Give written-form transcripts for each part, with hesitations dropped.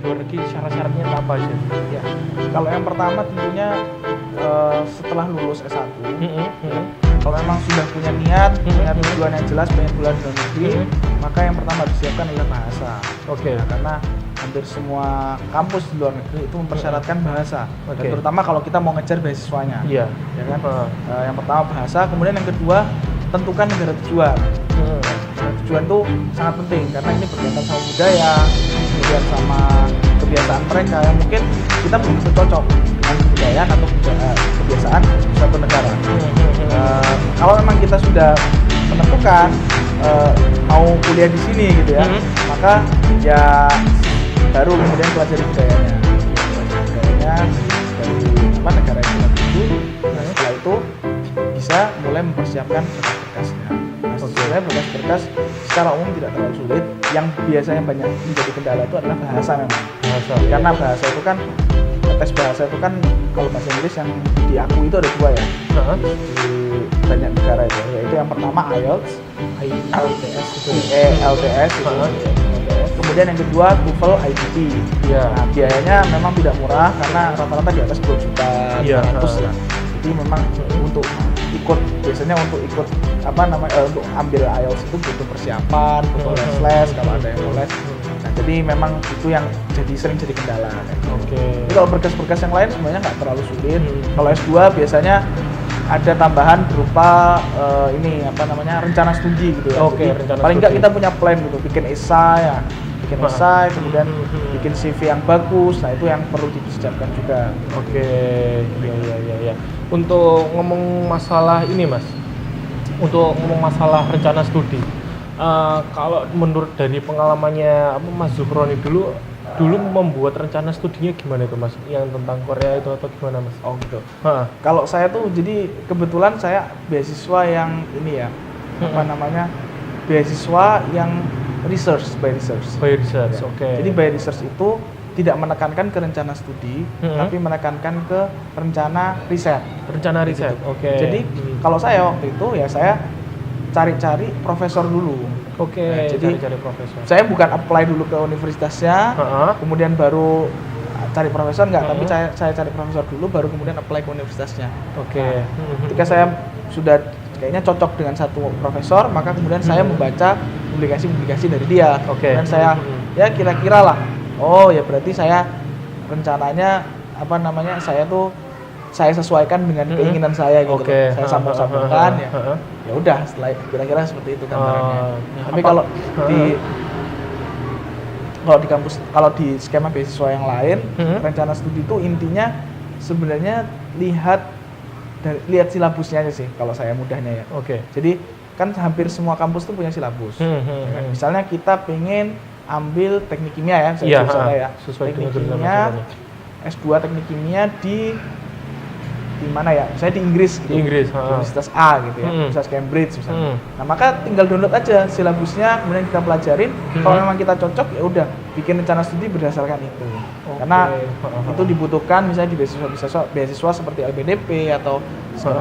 luar negeri syarat-syaratnya apa aja? Ya, kalau yang pertama tentunya setelah lulus S1, kalau memang sudah punya niat, punya tujuan yang jelas, pengen kuliah di luar negeri, maka yang pertama disiapkan adalah bahasa. Oke. Nah, karena hampir semua kampus di luar negeri itu mempersyaratkan bahasa. Oke. Dan terutama kalau kita mau ngejar beasiswanya. Iya. Ya kan? Yang pertama bahasa, kemudian yang kedua tentukan negara tujuan. Negara tujuan itu sangat penting karena ini berkaitan sama budaya, kemudian sama kebiasaan mereka yang mungkin kita belum tentu cocok dengan kebudayaan atau kebiasaan suatu negara. Kalau memang kita sudah menentukan mau kuliah di sini gitu ya, maka ya baru kemudian pelajari budayanya dari negara yang kita tuju. Nah, setelah itu bisa mulai mempersiapkan berkas-berkasnya. Nah, sebenarnya berkas-berkas secara umum tidak terlalu sulit. Yang biasanya banyak menjadi kendala itu adalah bahasa memang. Karena bahasa itu kan, tes bahasa itu kan kalau bahasa Inggris yang diakui itu ada dua ya. Di banyak negara itu, yaitu yang pertama IELTS, LTS itu. Kemudian yang kedua TOEFL IBT. Nah, biayanya memang tidak murah karena rata-rata di atas 2 juta 500 lah. Jadi memang untuk ikut, biasanya untuk ikut untuk ambil IELTS itu butuh persiapan, butuh les kalau ada yang mau les. Nah, jadi memang itu yang sering jadi kendala. Jadi kalau berkas-berkas yang lain sebenarnya nggak terlalu sulit. Kalau S2 biasanya ada tambahan berupa rencana studi gitu ya. Paling nggak kita punya plan gitu, bikin esai, kemudian bikin CV yang bagus. Nah, itu yang perlu dipersiapkan juga. Iya. Untuk ngomong masalah ini Mas, untuk ngomong masalah rencana studi, kalau menurut dari pengalamannya Mas Zuhroni dulu membuat rencana studinya gimana itu Mas? Yang tentang Korea itu atau gimana Mas? Oh gitu. Kalau saya tuh jadi kebetulan saya beasiswa yang ini ya, beasiswa yang by research. Ya. Jadi by research itu tidak menekankan ke rencana studi, tapi menekankan ke rencana riset. Gitu. Jadi kalau saya waktu itu ya saya cari-cari profesor dulu. Jadi cari profesor. Saya bukan apply dulu ke universitasnya, kemudian baru cari profesor tapi saya cari profesor dulu baru kemudian apply ke universitasnya. Ketika saya sudah kayaknya cocok dengan satu profesor, maka kemudian saya membaca publikasi-publikasi dari dia. Dan saya ya kira-kira lah, oh ya berarti saya rencananya saya sesuaikan dengan keinginan saya gitu. Saya sambung-sambungkan ya udah setelah kira-kira seperti itu gambarannya. Tapi kalau di skema beasiswa yang lain, rencana studi itu intinya sebenarnya lihat silabusnya aja sih kalau saya mudahnya ya. Jadi kan hampir semua kampus tuh punya silabus. Misalnya kita pengen ambil teknik kimia ya, teknik kimia S2 teknik kimia di mana ya? Saya di Inggris gitu. Universitas A gitu ya, Universitas Cambridge misalnya. Nah, maka tinggal download aja silabusnya, kemudian kita pelajarin. Kalau memang kita cocok ya udah bikin rencana studi berdasarkan itu. Karena itu dibutuhkan misalnya di beasiswa seperti LPDP atau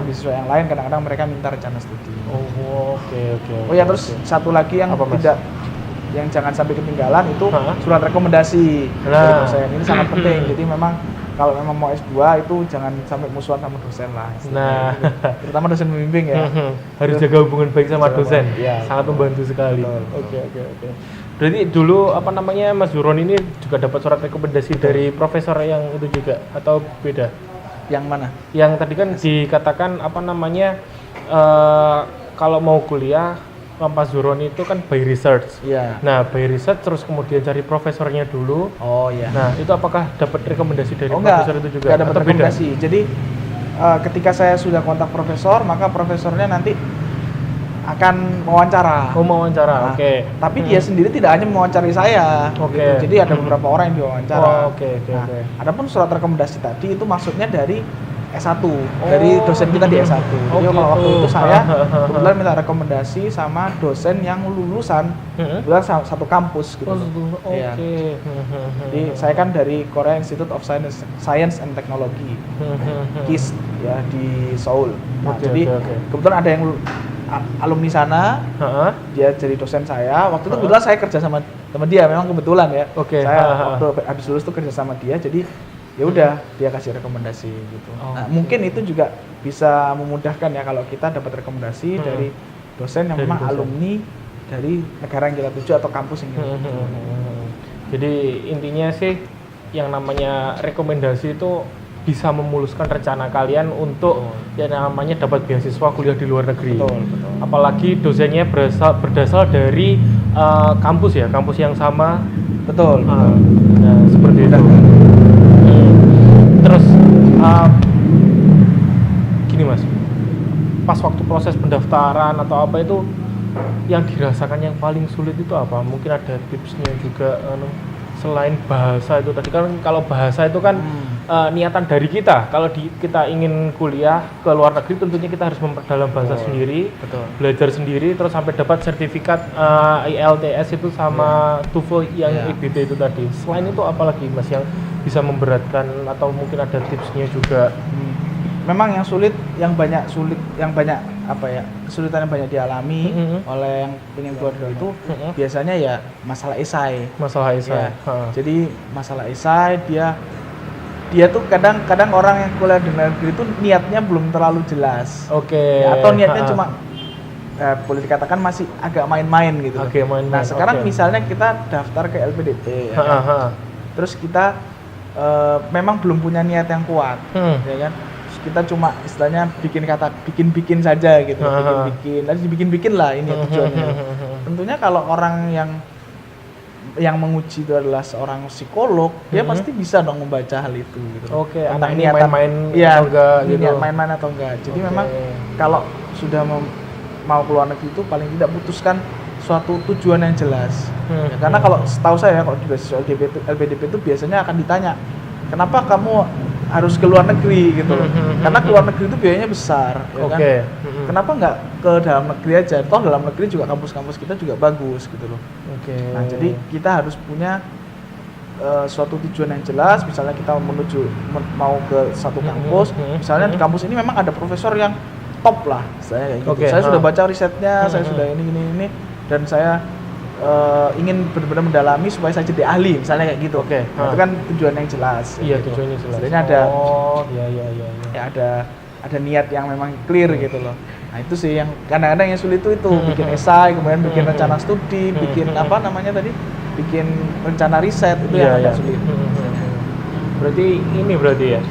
beasiswa yang lain, kadang-kadang mereka minta rencana studi. Oh ya, terus satu lagi yang yang jangan sampai ketinggalan itu surat rekomendasi dari dosen. Ini sangat penting. Jadi memang kalau memang mau S2 itu jangan sampai musuhan sama dosen lah. Nah, terutama dosen pembimbing ya. Harus jaga hubungan baik sama dosen. Sangat membantu sekali. Oke. Berarti dulu Mas Zuhroni ini juga dapat surat rekomendasi dari profesor yang itu juga atau beda? Yang mana? Yang tadi kan dikatakan kalau mau kuliah Mas Zuhroni itu kan by research. Nah, by research terus kemudian cari profesornya dulu. Nah, itu apakah dapat rekomendasi dari profesor itu juga? Enggak dapat rekomendasi. Jadi ketika saya sudah kontak profesor, maka profesornya nanti akan mewawancara. Mewawancara. Tapi dia sendiri tidak hanya mewawancari saya. Gitu. Jadi ada beberapa orang yang diwawancara. Adapun surat rekomendasi tadi itu maksudnya dari S1, dari dosen kita di S1. Jadi kalau waktu itu saya kebetulan minta rekomendasi sama dosen yang lulusan kebetulan satu kampus gitu. Jadi saya kan dari Korea Institute of Science and Technology, KIST ya di Seoul. Jadi kebetulan ada yang alumni sana, dia jadi dosen saya. Waktu itu kebetulan saya kerja sama teman dia memang kebetulan ya. Saya waktu habis lulus tuh kerja sama dia, jadi ya udah dia kasih rekomendasi gitu. Nah, mungkin itu juga bisa memudahkan ya kalau kita dapat rekomendasi dari dosen yang memang alumni dari negara yang kita tuju atau kampus yang kita tuju. Jadi intinya sih yang namanya rekomendasi itu bisa memuluskan rencana kalian untuk yang namanya dapat beasiswa kuliah di luar negeri. Betul. Apalagi dosennya berdasar dari kampus ya, kampus yang sama. Betul. Nah, seperti itu. Terus gini Mas, pas waktu proses pendaftaran atau apa itu yang dirasakan yang paling sulit itu apa? Mungkin ada tipsnya juga selain bahasa itu tadi kan. Kalau bahasa itu kan niatan dari kita. Kalau kita ingin kuliah ke luar negeri tentunya kita harus memperdalam bahasa sendiri, belajar sendiri, terus sampai dapat sertifikat IELTS itu sama TOEFL yang IBT itu tadi. Selain itu apalagi Mas yang bisa memberatkan atau mungkin ada tipsnya juga? Memang yang banyak kesulitan yang banyak dialami oleh yang ingin keluar negeri itu biasanya ya masalah esai. Ya. Jadi masalah esai dia tuh kadang orang yang kuliah di negeri itu niatnya belum terlalu jelas. Atau niatnya cuma boleh dikatakan masih agak main-main gitu. Nah, sekarang misalnya kita daftar ke LPDP ya, terus kita memang belum punya niat yang kuat, ya kan? Kita cuma istilahnya bikin saja gitu, bikin lah ini tujuannya. Tentunya kalau orang yang menguji itu adalah seorang psikolog, dia pasti bisa dong membaca hal itu gitu. Tentang ini main-main atau enggak gitu. Niat main-main atau enggak. Jadi memang kalau sudah mau keluar negeri itu paling tidak putuskan suatu tujuan yang jelas. Ya, karena kalau setahu saya kalau di beasiswa LPDP itu biasanya akan ditanya, kenapa kamu harus ke luar negeri gitu loh. Karena ke luar negeri itu biayanya besar, ya kan? Kenapa nggak ke dalam negeri aja? Toh dalam negeri juga kampus-kampus kita juga bagus gitu loh. Nah, jadi kita harus punya suatu tujuan yang jelas. Misalnya kita mau ke satu kampus, misalnya di kampus ini memang ada profesor yang top lah, saya kayak gitu. Saya sudah baca risetnya, saya sudah ini dan saya ingin benar-benar mendalami supaya saya jadi ahli, misalnya kayak gitu. Nah, itu kan tujuan yang jelas. Iya, tujuannya jelas. Sebenarnya ada ya ada niat yang memang clear gitu loh. Nah, itu sih yang kadang-kadang yang sulit itu bikin esai, kemudian bikin rencana studi, bikin bikin rencana riset, itu yang agak sulit. Berarti ya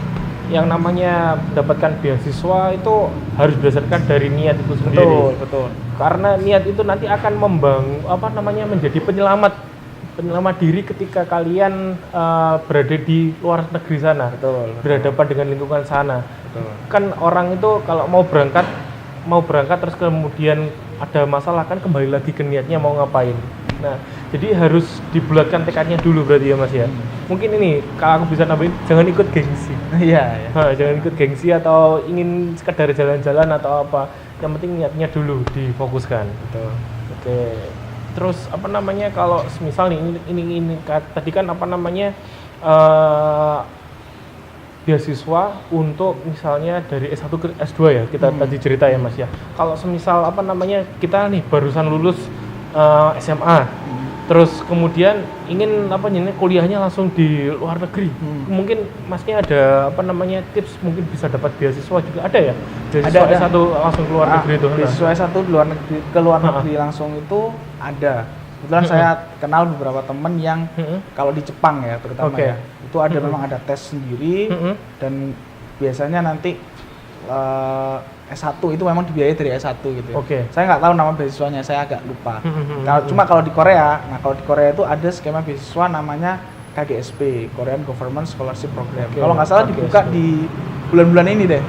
yang namanya mendapatkan beasiswa itu harus berdasarkan dari niat itu sendiri. Betul. Karena niat itu nanti akan menjadi penyelamat diri ketika kalian berada di luar negeri sana. Berhadapan dengan lingkungan sana. Kan orang itu kalau mau berangkat terus kemudian ada masalah kan kembali lagi ke niatnya mau ngapain. Nah, jadi harus dibulatkan tekadnya dulu berarti ya Mas ya. Mungkin ini kalau aku bisa nambahin, jangan ikut gengsi. Iya. Jangan ikut gengsi atau ingin sekedar jalan-jalan atau apa. Yang penting niatnya dulu difokuskan. Terus kalau misal ini tadi kan beasiswa untuk misalnya dari S1 ke S2 ya kita tadi cerita ya Mas ya. Kalau semisal kita nih barusan lulus SMA, terus kemudian ingin kuliahnya langsung di luar negeri. Mungkin Masnya ada tips mungkin bisa dapat beasiswa juga ada ya? Beasiswa ada. S1 langsung ke luar negeri itu. Beasiswa S1 ke luar negeri langsung itu ada. Kebetulan saya kenal beberapa teman yang kalau di Jepang ya terutama ya, itu ada memang ada tes sendiri dan biasanya nanti S1 itu memang dibiayai dari S1 gitu ya. Saya nggak tahu nama beasiswanya, saya agak lupa. Cuma kalau di Korea itu ada skema beasiswa namanya KGSP, Korean Government Scholarship Program. Kalau nggak salah dibuka di bulan-bulan ini deh.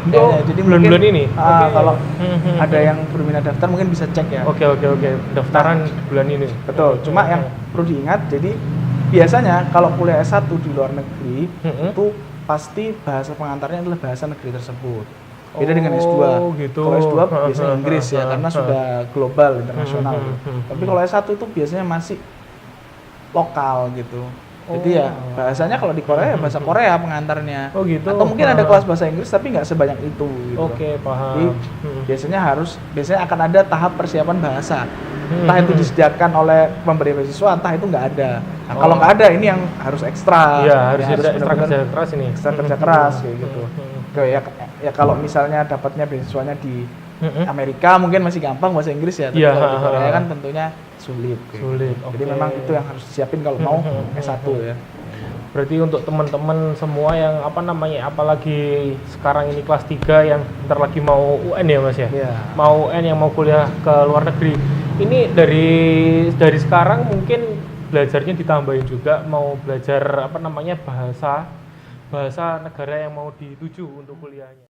Jadi bulan-bulan ini. Kalau ada yang berminat daftar mungkin bisa cek ya. Daftaran bulan ini. Betul. Cuma yang perlu diingat, jadi biasanya kalau kuliah S1 di luar negeri itu pasti bahasa pengantarnya adalah bahasa negeri tersebut. Beda dengan S2. Kalau S2 biasanya Inggris ya, karena sudah global, internasional. Tapi kalau S1 itu biasanya masih lokal gitu. Jadi ya bahasanya kalau di Korea ya bahasa Korea pengantarnya. Oh gitu. Atau mungkin ada kelas bahasa Inggris tapi nggak sebanyak itu. Gitu. Oke, paham. Jadi biasanya akan ada tahap persiapan bahasa. Entah itu disediakan oleh pemberi beasiswa, entah itu nggak ada. Nah, kalau nggak ada ini yang harus ekstra. Iya, harus ekstra kerja keras ini. Ekstra kerja keras kayak gitu. Ya kalau misalnya dapatnya beasiswanya di Amerika mungkin masih gampang bahasa Inggris ya, tapi kalau di Korea kan tentunya sulit. Sulit. Jadi memang itu yang harus disiapin kalau mau S1 ya. Berarti untuk teman-teman semua yang apalagi sekarang ini kelas 3 yang bentar lagi mau UN ya Mas ya? Iya. Mau UN yang mau kuliah ke luar negeri. Ini dari sekarang mungkin belajarnya ditambahin juga, mau belajar bahasa negara yang mau dituju untuk kuliahnya.